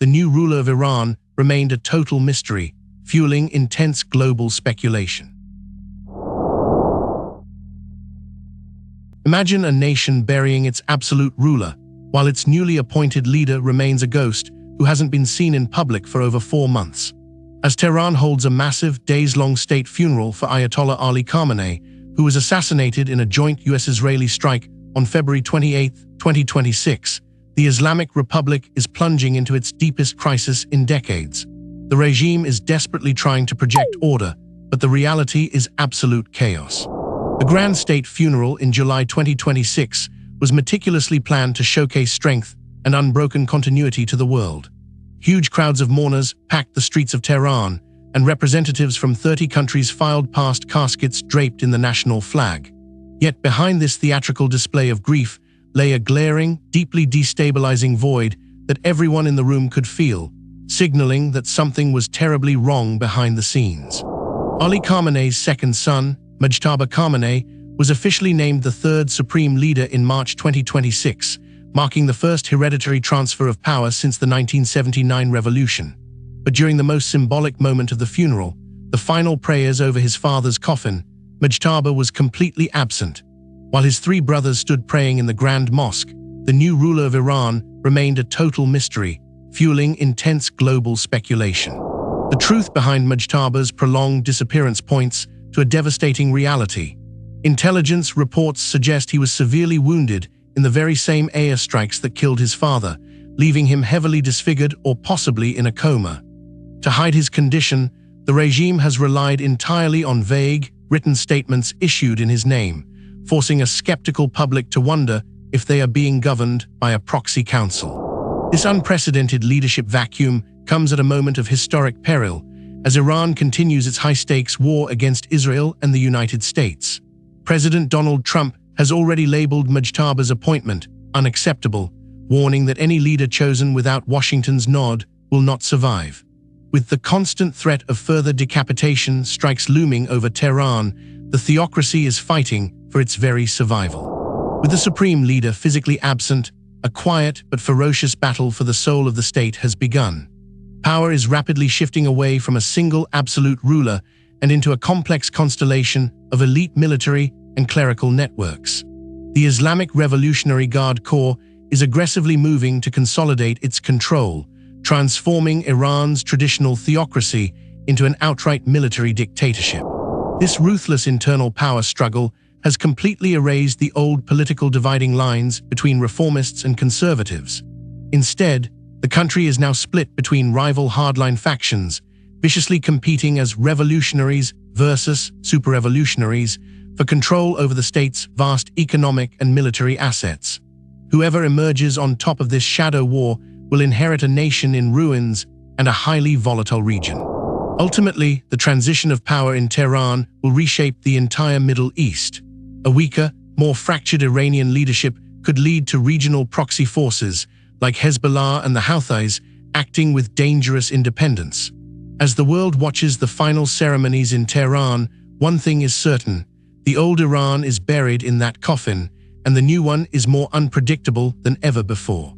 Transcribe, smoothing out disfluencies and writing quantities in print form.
the new ruler of Iran remained a total mystery, fueling intense global speculation. Imagine a nation burying its absolute ruler, while its newly appointed leader remains a ghost who hasn't been seen in public for over 4 months. As Tehran holds a massive, days-long state funeral for Ayatollah Ali Khamenei, who was assassinated in a joint US-Israeli strike on February 28, 2026, the Islamic Republic is plunging into its deepest crisis in decades. The regime is desperately trying to project order, but the reality is absolute chaos. The grand state funeral in July 2026 was meticulously planned to showcase strength and unbroken continuity to the world. Huge crowds of mourners packed the streets of Tehran, and representatives from 30 countries filed past caskets draped in the national flag. Yet behind this theatrical display of grief lay a glaring, deeply destabilizing void that everyone in the room could feel, signaling that something was terribly wrong behind the scenes. Ali Khamenei's second son, Mujtaba Khamenei, was officially named the third supreme leader in March 2026, marking the first hereditary transfer of power since the 1979 revolution. But during the most symbolic moment of the funeral, the final prayers over his father's coffin, Mujtaba was completely absent. While his 3 brothers stood praying in the Grand Mosque, the new ruler of Iran remained a total mystery, fueling intense global speculation. The truth behind Mujtaba's prolonged disappearance points to a devastating reality. Intelligence reports suggest he was severely wounded in the very same airstrikes that killed his father, leaving him heavily disfigured or possibly in a coma. To hide his condition, the regime has relied entirely on vague, written statements issued in his name, forcing a skeptical public to wonder if they are being governed by a proxy council. This unprecedented leadership vacuum comes at a moment of historic peril, as Iran continues its high-stakes war against Israel and the United States. President Donald Trump has already labeled Mujtaba's appointment unacceptable, warning that any leader chosen without Washington's nod will not survive. With the constant threat of further decapitation strikes looming over Tehran, the theocracy is fighting for its very survival. With the supreme leader physically absent, a quiet but ferocious battle for the soul of the state has begun. Power is rapidly shifting away from a single absolute ruler and into a complex constellation of elite military and clerical networks. The Islamic Revolutionary Guard Corps is aggressively moving to consolidate its control, transforming Iran's traditional theocracy into an outright military dictatorship. This ruthless internal power struggle has completely erased the old political dividing lines between reformists and conservatives. Instead, the country is now split between rival hardline factions, viciously competing as revolutionaries versus super-revolutionaries for control over the state's vast economic and military assets. Whoever emerges on top of this shadow war will inherit a nation in ruins and a highly volatile region. Ultimately, the transition of power in Tehran will reshape the entire Middle East. A weaker, more fractured Iranian leadership could lead to regional proxy forces like Hezbollah and the Houthis acting with dangerous independence. As the world watches the final ceremonies in Tehran, one thing is certain: the old Iran is buried in that coffin, and the new one is more unpredictable than ever before.